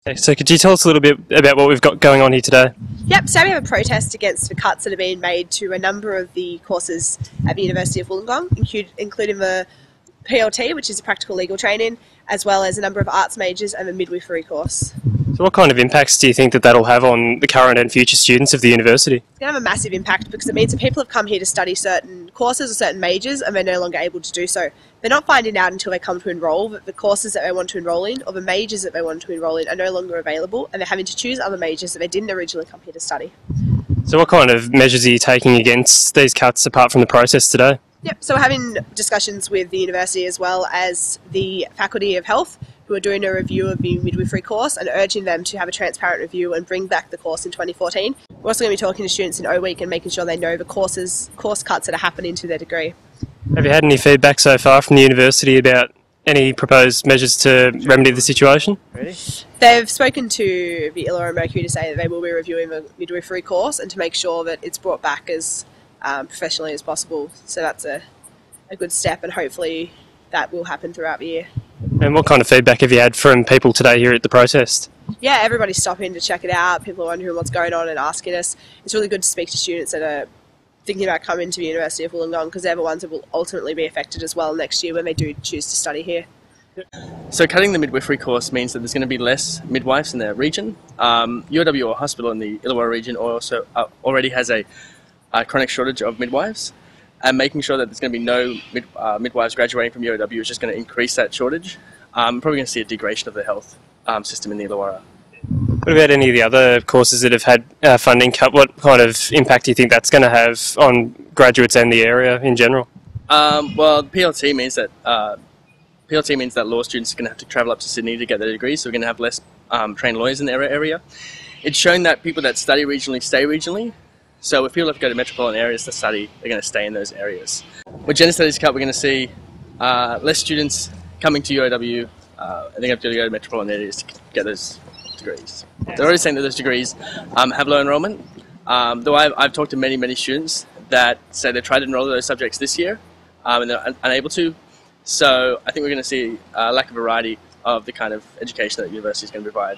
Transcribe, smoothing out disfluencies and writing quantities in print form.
Okay, so could you tell us a little bit about what we've got going on here today? Yep, so we have a protest against the cuts that have been made to a number of the courses at the University of Wollongong, including the PLT, which is a practical legal training, as well as a number of arts majors and a midwifery course. So what kind of impacts do you think that that'll have on the current and future students of the university? It's going to have a massive impact because it means that people have come here to study certain courses or certain majors and they're no longer able to do so. They're not finding out until they come to enrol that the courses that they want to enrol in or the majors that they want to enrol in are no longer available, and they're having to choose other majors that they didn't originally come here to study. So what kind of measures are you taking against these cuts apart from the process today? Yep, so we're having discussions with the university as well as the Faculty of Health, who are doing a review of the midwifery course and urging them to have a transparent review and bring back the course in 2014. We're also going to be talking to students in O Week and making sure they know the course cuts that are happening to their degree. Have you had any feedback so far from the university about any proposed measures to remedy the situation? Ready? They've spoken to the Illawarra Mercury to say that they will be reviewing the midwifery course and to make sure that it's brought back as professionally as possible. So that's a good step, and hopefully that will happen throughout the year. And what kind of feedback have you had from people today here at the protest? Yeah, everybody's stopping to check it out. People are wondering what's going on and asking us. It's really good to speak to students that are thinking about coming to the University of Wollongong, because they're the ones that will ultimately be affected as well next year when they do choose to study here. So cutting the midwifery course means that there's going to be less midwives in the region. UOW Hospital in the Illawarra region also already has a chronic shortage of midwives, and making sure that there's going to be no midwives graduating from UOW is just going to increase that shortage. Probably going to see a degradation of the health system in the Illawarra. What about any of the other courses that have had funding cut? What kind of impact do you think that's going to have on graduates and the area in general? Well, PLT means that law students are going to have to travel up to Sydney to get their degrees, so we're going to have less trained lawyers in the area. It's shown that people that study regionally stay regionally. So if people have to go to metropolitan areas to study, they're going to stay in those areas. With gender studies cut, we're going to see less students coming to UOW. They're going to go to metropolitan areas to get those degrees. They're already saying that those degrees have low enrolment. Though I've talked to many students that say they tried to enroll those subjects this year and they're unable to. So I think we're going to see a lack of variety of the kind of education that the university is going to provide.